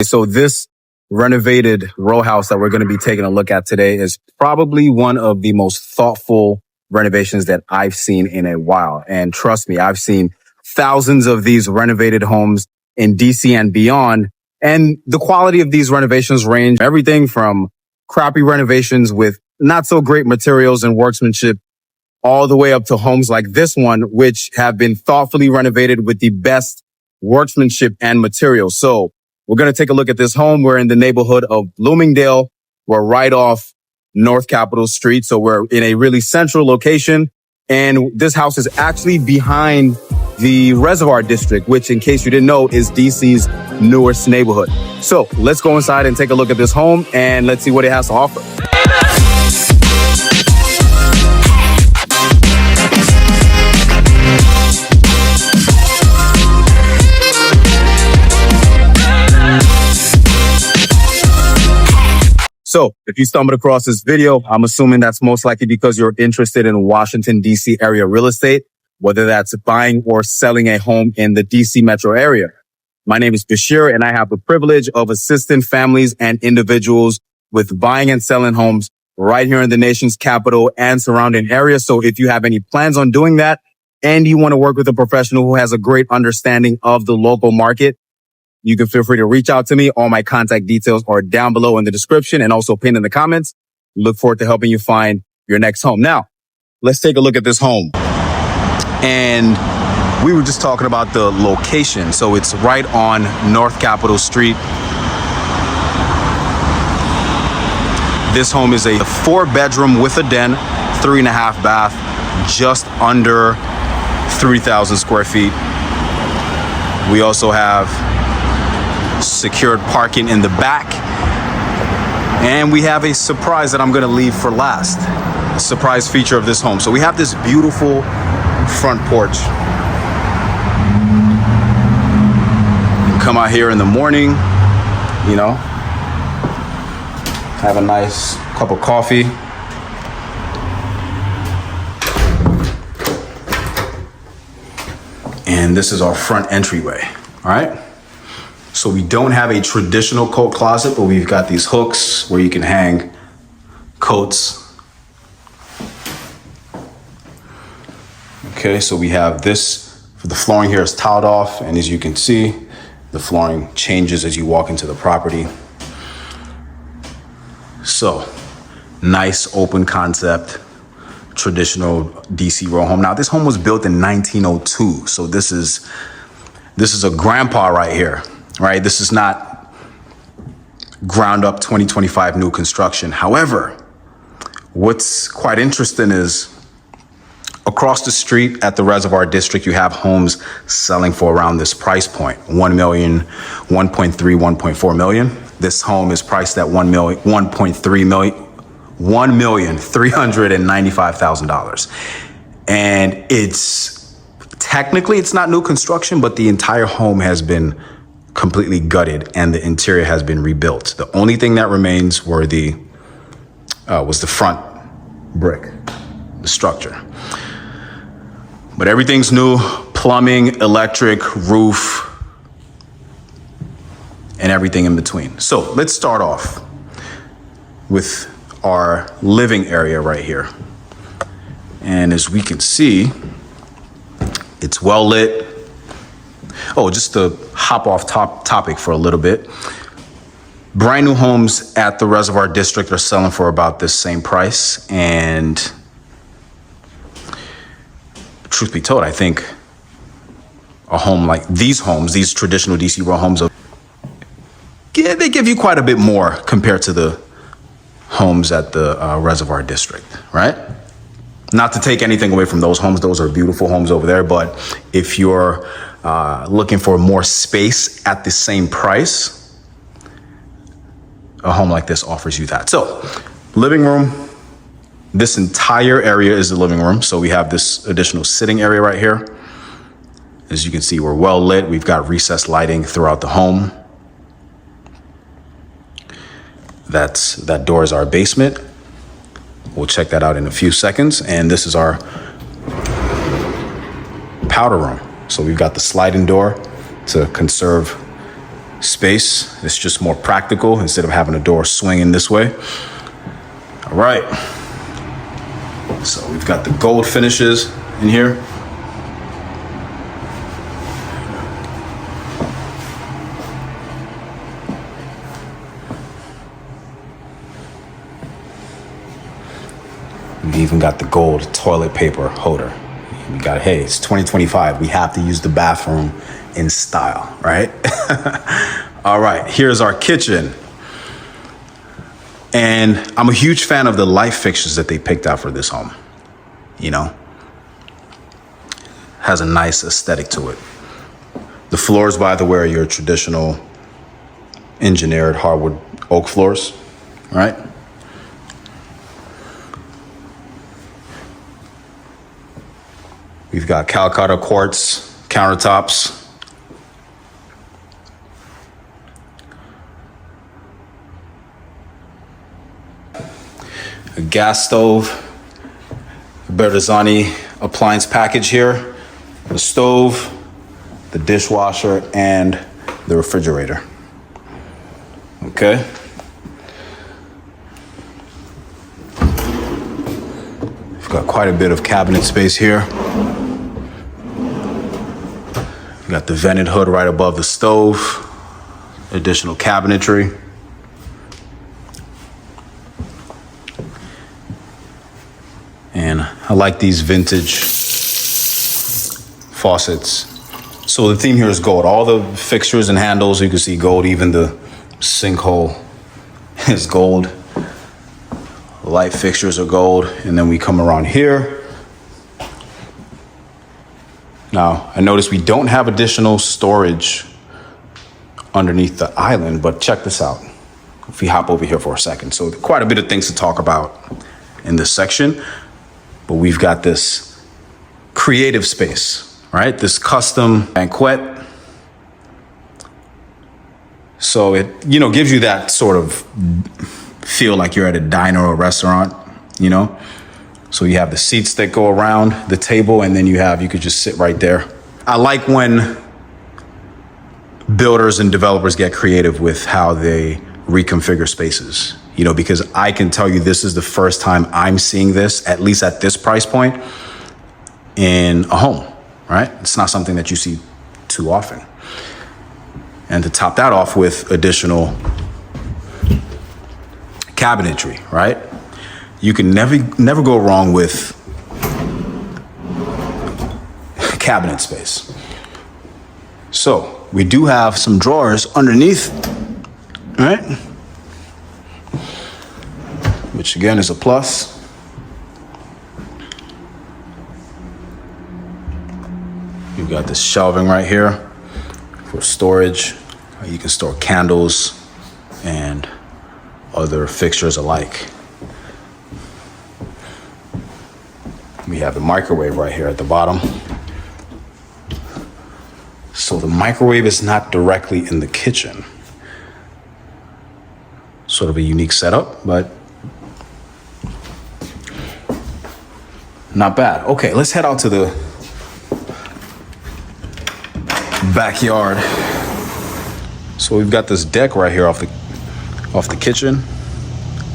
So this renovated row house that we're going to be taking a look at today is probably one of the most thoughtful renovations that I've seen in a while. And trust me, I've seen thousands of these renovated homes in DC and beyond. And the quality of these renovations range everything from crappy renovations with not so great materials and workmanship all the way up to homes like this one, which have been thoughtfully renovated with the best workmanship and materials. So we're going to take a look at this home. We're in the neighborhood of Bloomingdale. We're right off North Capitol Street. So we're in a really central location. And this house is actually behind the Reservoir District, which, in case you didn't know, is DC's newest neighborhood. So let's go inside and take a look at this home and let's see what it has to offer. So if you stumbled across this video, I'm assuming that's most likely because you're interested in Washington, D.C. area real estate, whether that's buying or selling a home in the D.C. metro area. My name is Bashir, and I have the privilege of assisting families and individuals with buying and selling homes right here in the nation's capital and surrounding areas. So if you have any plans on doing that and you want to work with a professional who has a great understanding of the local market, you can feel free to reach out to me. All my contact details are down below in the description and also pinned in the comments. Look forward to helping you find your next home. Now, let's take a look at this home. And we were just talking about the location. So it's right on North Capitol Street. This home is a 4-bedroom with a den, 3.5 bath, just under 3,000 square feet. We also have secured parking in the back, and we have a surprise that I'm going to leave for last. A surprise feature of this home. So we have this beautiful front porch. You come out here in the morning, you know, have a nice cup of coffee. And this is our front entryway. All right. So we don't have a traditional coat closet, but we've got these hooks where you can hang coats. Okay, so we have this, for the flooring here is tiled off, and as you can see, the flooring changes as you walk into the property. So, nice open concept, traditional DC row home. Now, this home was built in 1902, so this is a grandpa right here. Right? This is not ground up 2025 new construction. However, what's quite interesting is across the street at the Reservoir District, you have homes selling for around this price point, 1 million, 1.3, 1.4 million. This home is priced at 1.3 million, $1,395,000. And it's technically, it's not new construction, but the entire home has been completely gutted and the interior has been rebuilt. The only thing that remains was the front brick, the structure. But everything's new: plumbing, electric, roof, and everything in between. So let's start off with our living area right here. And as we can see, it's well lit. Oh, just to hop off topic for a little bit. Brand new homes at the Reservoir District are selling for about this same price. And truth be told, I think a home like these homes, these traditional DC row homes, they give you quite a bit more compared to the homes at the Reservoir District, right? Not to take anything away from those homes. Those are beautiful homes over there. But if you're looking for more space at the same price, a home like this offers you that. So, living room. This entire area is the living room. So we have this additional sitting area right here. As you can see, we're well lit. We've got recessed lighting throughout the home. That door is our basement. We'll check that out in a few seconds. And this is our powder room. So we've got the sliding door to conserve space. It's just more practical instead of having a door swinging this way. All right. So we've got the gold finishes in here. We even got the gold toilet paper holder. We got, hey, it's 2025. We have to use the bathroom in style, right? All right, here's our kitchen. And I'm a huge fan of the light fixtures that they picked out for this home. You know, has a nice aesthetic to it. The floors, by the way, are your traditional engineered hardwood oak floors, right? We've got Calcutta quartz countertops. A gas stove, a Bertazzani appliance package here, the stove, the dishwasher, and the refrigerator. Okay. We've got quite a bit of cabinet space here. We've got the vented hood right above the stove, additional cabinetry. And I like these vintage faucets. So the theme here is gold. All the fixtures and handles, you can see gold. Even the sinkhole is gold. Light fixtures are gold. And then we come around here. Now, I notice we don't have additional storage underneath the island, but check this out. If we hop over here for a second. So quite a bit of things to talk about in this section, but we've got this creative space, right? This custom banquette. So it, you know, gives you that sort of feel like you're at a diner or a restaurant, you know? So you have the seats that go around the table, and then you could just sit right there. I like when builders and developers get creative with how they reconfigure spaces, you know, because I can tell you this is the first time I'm seeing this, at least at this price point, in a home, right? It's not something that you see too often. And to top that off with additional cabinetry, right? You can never go wrong with cabinet space. So we do have some drawers underneath, right? Which again is a plus. You've got this shelving right here for storage. You can store candles and other fixtures alike. We have the microwave right here at the bottom. So the microwave is not directly in the kitchen. Sort of a unique setup, but not bad. Okay, let's head out to the backyard. So we've got this deck right here off the kitchen.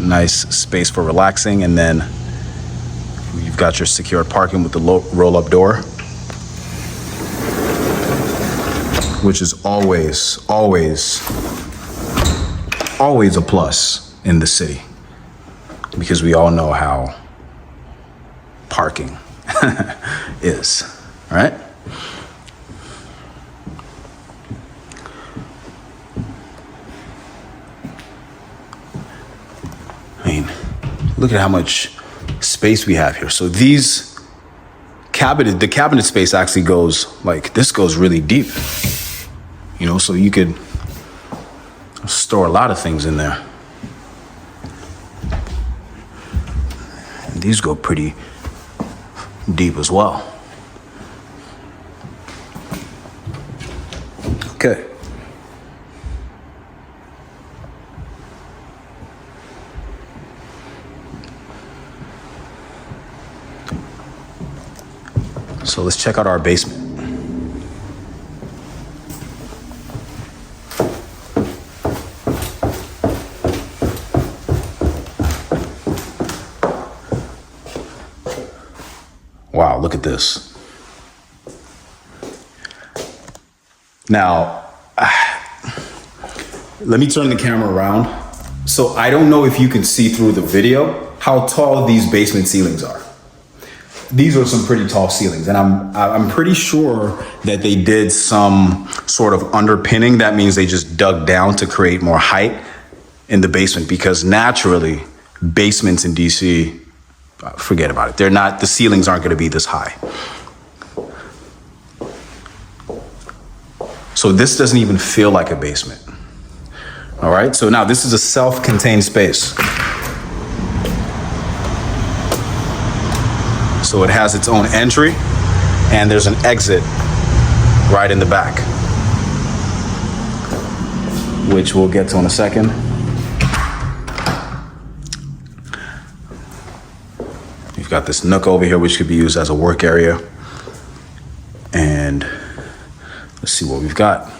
Nice space for relaxing, and then you've got your secured parking with the roll-up door, which is always a plus in the city, because we all know how parking is, right? I mean, look at how much space we have here. So the cabinet space actually goes this goes really deep, you know, so you could store a lot of things in there. And these go pretty deep as well. Okay. So let's check out our basement. look at this. Now, let me turn the camera around. So I don't know if you can see through the video how tall these basement ceilings are. These are some pretty tall ceilings, and I'm pretty sure that they did some sort of underpinning. That means they just dug down to create more height in the basement, because naturally basements in DC, forget about it. The ceilings aren't going to be this high. So this doesn't even feel like a basement. All right, so now this is a self-contained space. So it has its own entry, and there's an exit right in the back, which we'll get to in a second. You've got this nook over here, which could be used as a work area. And let's see what we've got.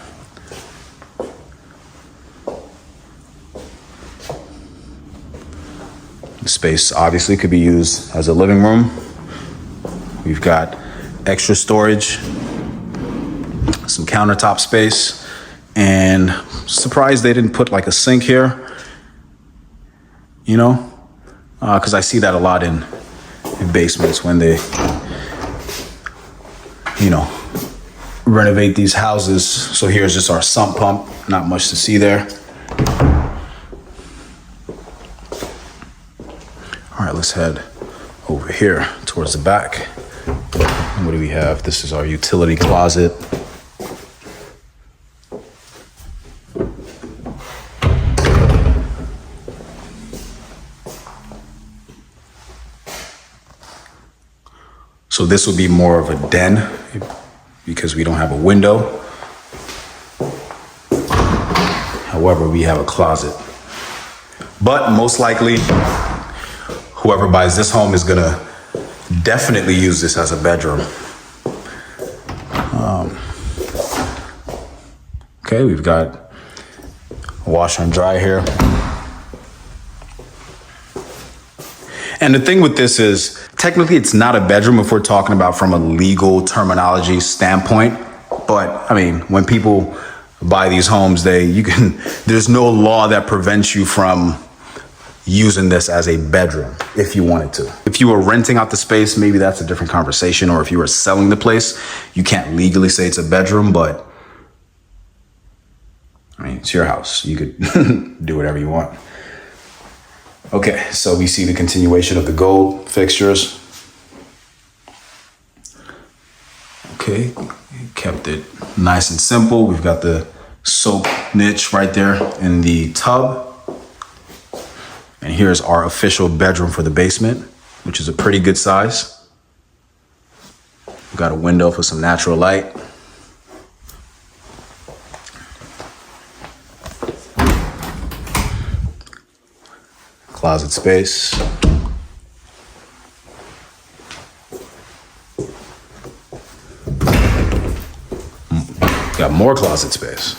The space obviously could be used as a living room. We've got extra storage, some countertop space, and surprised they didn't put like a sink here, you know, because I see that a lot in basements when they, you know, renovate these houses. So here's just our sump pump, not much to see there. All right, let's head over here towards the back. What do we have? This is our utility closet. So this would be more of a den because we don't have a window. However, we have a closet. But most likely, whoever buys this home is gonna definitely use this as a bedroom. Okay, we've got a washer and dryer here. And the thing with this is, technically it's not a bedroom if we're talking about from a legal terminology standpoint. But I mean, when people buy these homes, there's no law that prevents you from using this as a bedroom if you wanted to. If you were renting out the space, maybe that's a different conversation. Or if you were selling the place, you can't legally say it's a bedroom, but I mean, it's your house. You could do whatever you want. Okay, so we see the continuation of the gold fixtures. Okay, kept it nice and simple. We've got the soap niche right there in the tub. And here's our official bedroom for the basement, which is a pretty good size. We've got a window for some natural light. Closet space. Got more closet space.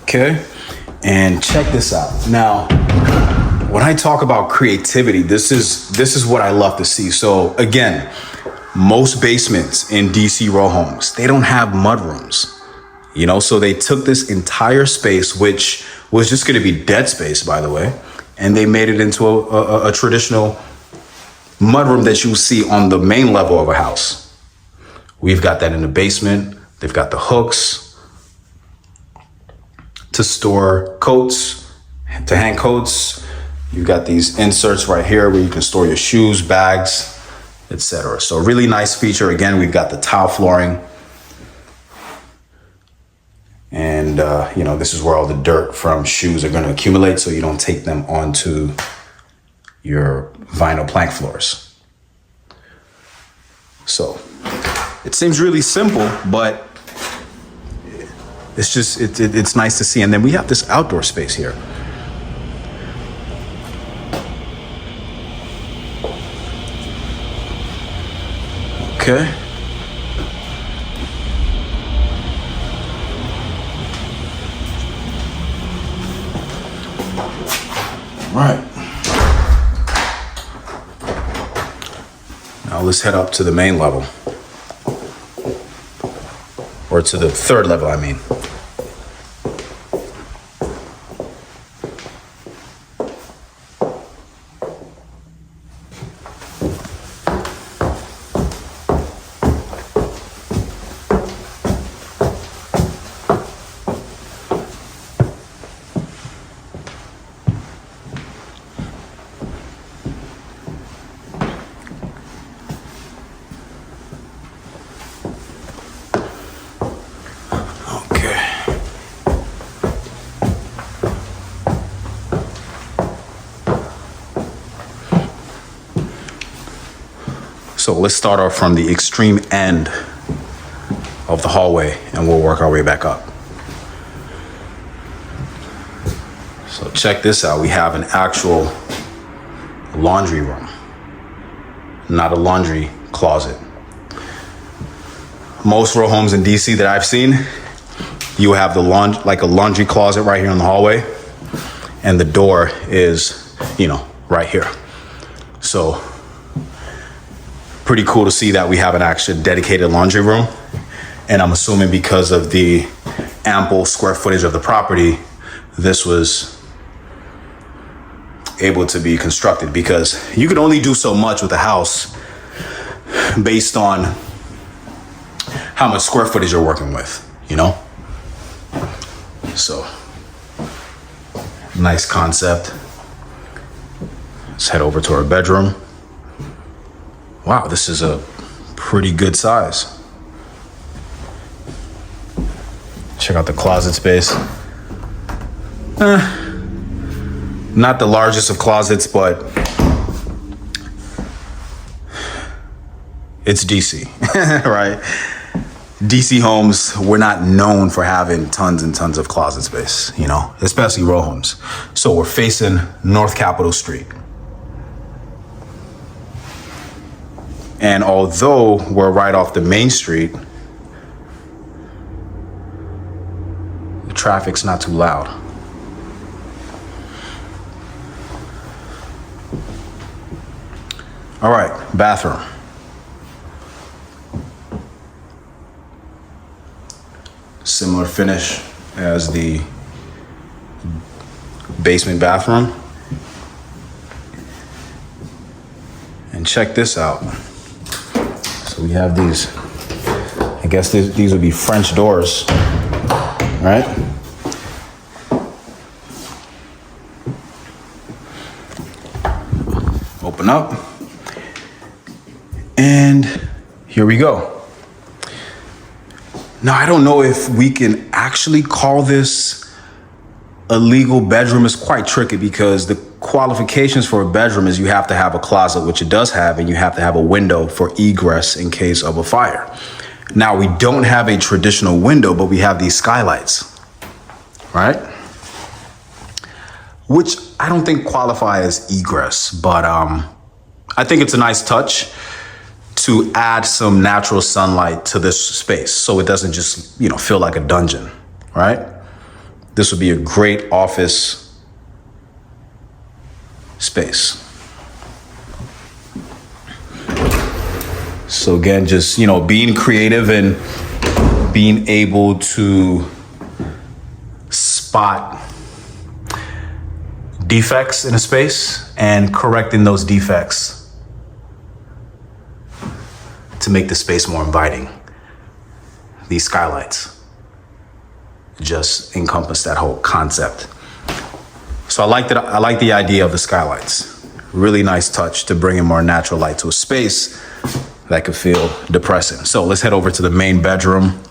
Okay, and check this out. Now, when I talk about creativity, this is what I love to see. So again, most basements in DC row homes, they don't have mudrooms. You know, so they took this entire space, which was just going to be dead space, by the way, and they made it into a traditional mudroom that you see on the main level of a house. We've got that in the basement. They've got the hooks to store coats, to hang coats. You've got these inserts right here where you can store your shoes, bags, etc. So really nice feature. Again, we've got the tile flooring. And, you know, this is where all the dirt from shoes are going to accumulate so you don't take them onto your vinyl plank floors. So it seems really simple, but it's just, it's nice to see. And then we have this outdoor space here. Okay. Right. let's head up to the main level. Or to the third level, I mean. So let's start off from the extreme end of the hallway and we'll work our way back up. So check this out. We have an actual laundry room, not a laundry closet. Most row homes in DC that I've seen, you have the like a laundry closet right here in the hallway, and the door is, right here. So pretty cool to see that we have an actual dedicated laundry room. And I'm assuming because of the ample square footage of the property, this was able to be constructed, because you can only do so much with a house based on how much square footage you're working with, So, nice concept. Let's head over to our bedroom. Wow, this is a pretty good size. Check out the closet space. Not the largest of closets, but it's DC, right? DC homes, we're not known for having tons and tons of closet space, especially row homes. So we're facing North Capitol Street. And although we're right off the main street, the traffic's not too loud. All right, bathroom. Similar finish as the basement bathroom. And check this out. So we have these, I guess these would be French doors, right? Open up. And here we go. Now, I don't know if we can actually call this a legal bedroom. It's quite tricky because the qualifications for a bedroom is you have to have a closet, which it does have, and you have to have a window for egress in case of a fire. Now, we don't have a traditional window, but we have these skylights, right? Which I don't think qualify as egress, but I think it's a nice touch to add some natural sunlight to this space so it doesn't just, feel like a dungeon, right? This would be a great office space. So again, just, being creative and being able to spot defects in a space and correcting those defects to make the space more inviting. These skylights just encompass that whole concept. So I like the idea of the skylights. Really nice touch to bring in more natural light to a space that could feel depressing. So let's head over to the main bedroom.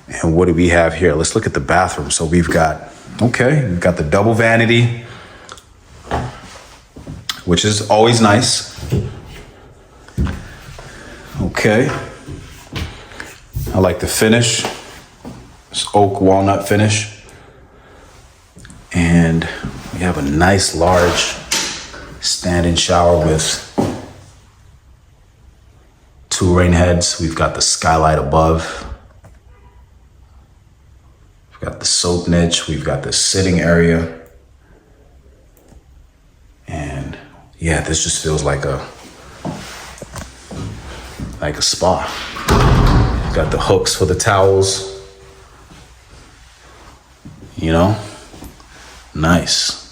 And what do we have here? Let's look at the bathroom. So we've got the double vanity, which is always nice. Okay. I like the finish. It's oak walnut finish. And we have a nice large stand-in shower with 2 rain heads. We've got the skylight above. We've got the soap niche. We've got the sitting area. And yeah, this just feels like like a spa. Got the hooks for the towels. You know, nice.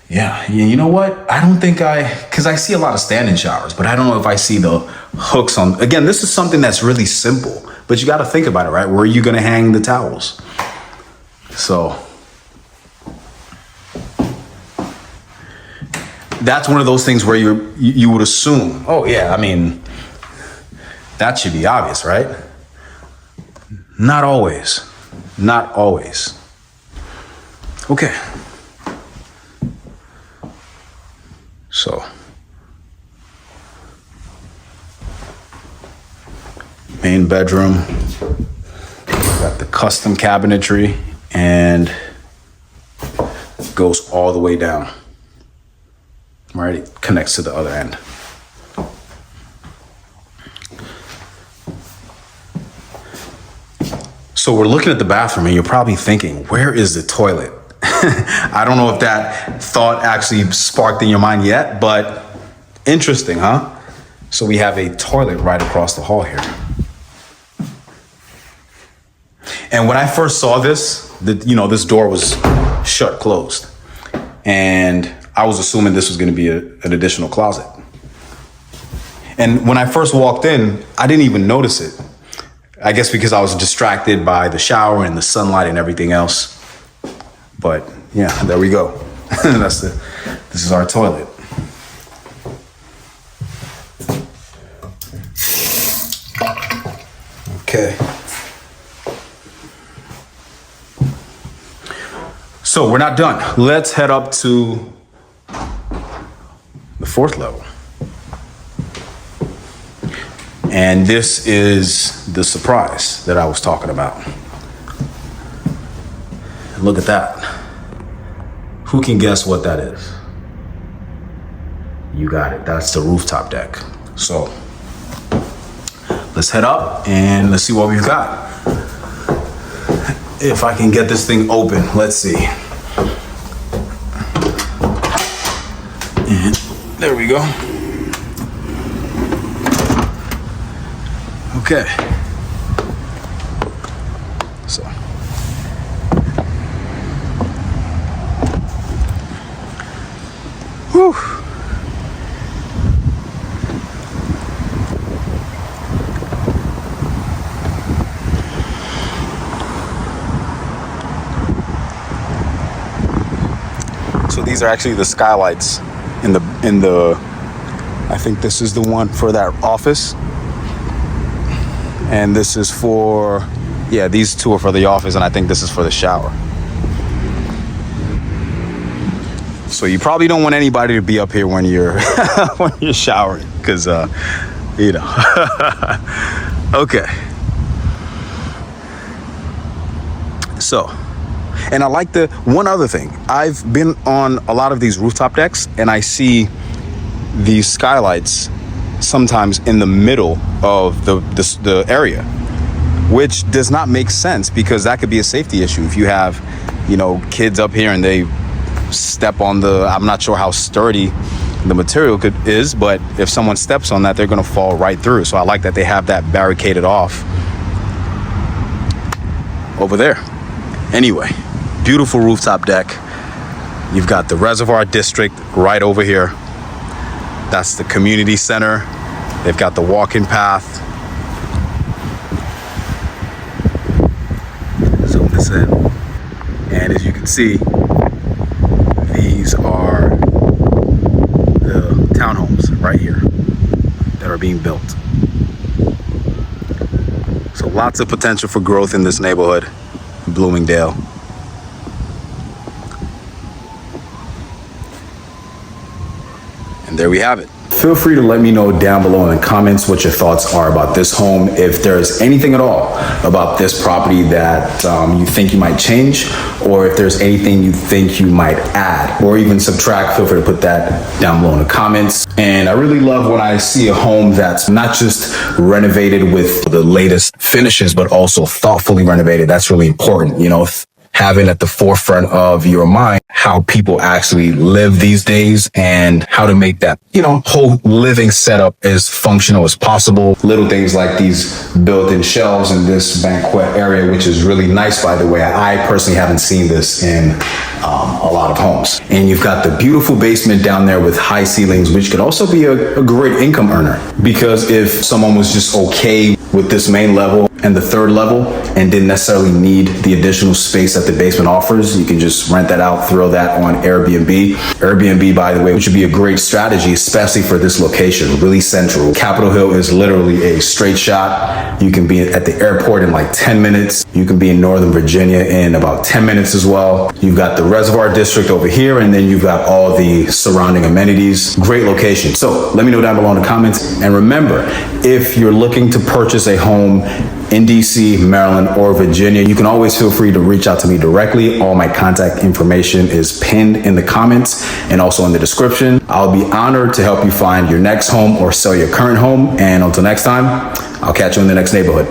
Yeah, you know what? I don't think because I see a lot of standing showers, but I don't know if I see the hooks on. Again, this is something that's really simple, but you got to think about it, right? Where are you going to hang the towels? So that's one of those things where you would assume, oh yeah, I mean, that should be obvious, right? Not always. Not always. Okay. So, main bedroom, got the custom cabinetry, and goes all the way down. Right, it connects to the other end. So we're looking at the bathroom and you're probably thinking, where is the toilet? I don't know if that thought actually sparked in your mind yet, but interesting, huh? So we have a toilet right across the hall here. And when I first saw this, this door was shut closed. And I was assuming this was going to be an additional closet. And when I first walked in, I didn't even notice it. I guess because I was distracted by the shower and the sunlight and everything else. But yeah, there we go. This is our toilet. Okay. So we're not done. Let's head up to the 4th level. And this is the surprise that I was talking about. Look at that. Who can guess what that is? You got it. That's the rooftop deck. So let's head up and let's see what we've got. If I can get this thing open, let's see. And there we go. Okay. So. Whew. So these are actually the skylights in the I think this is the one for that office. And this is for, yeah, these two are for the office, and I think this is for the shower. So you probably don't want anybody to be up here when you're when you're showering, because Okay. So, and I like one other thing. I've been on a lot of these rooftop decks, and I see these skylights sometimes in the middle of the area, which does not make sense, because that could be a safety issue. If you have, kids up here and they step on I'm not sure how sturdy the material is, but if someone steps on that, they're going to fall right through. So I like that they have that barricaded off over there. Anyway, beautiful rooftop deck. You've got the reservoir district right over here. That's the community center. They've got the walking path. Zoom this in. And as you can see, these are the townhomes right here that are being built. So lots of potential for growth in this neighborhood, Bloomingdale. And there we have it. Feel free to let me know down below in the comments what your thoughts are about this home. If there's anything at all about this property that you think you might change, or if there's anything you think you might add or even subtract, feel free to put that down below in the comments. And I really love when I see a home that's not just renovated with the latest finishes, but also thoughtfully renovated. That's really important. having at the forefront of your mind how people actually live these days and how to make that, whole living setup as functional as possible. Little things like these built-in shelves in this banquet area, which is really nice, by the way. I personally haven't seen this in a lot of homes. And you've got the beautiful basement down there with high ceilings, which could also be a great income earner. Because if someone was just okay with this main level and the third level and didn't necessarily need the additional space that the basement offers, you can just rent that out, throw that on Airbnb. Airbnb, by the way, which would be a great strategy, especially for this location, really central. Capitol Hill is literally a straight shot. You can be at the airport in like 10 minutes. You can be in Northern Virginia in about 10 minutes as well. You've got the Reservoir District over here, and then you've got all the surrounding amenities. Great location. So let me know down below in the comments. And remember, if you're looking to purchase a home in DC, Maryland, or Virginia, you can always feel free to reach out to me directly. All my contact information is pinned in the comments and also in the description. I'll be honored to help you find your next home or sell your current home. And until next time, I'll catch you in the next neighborhood.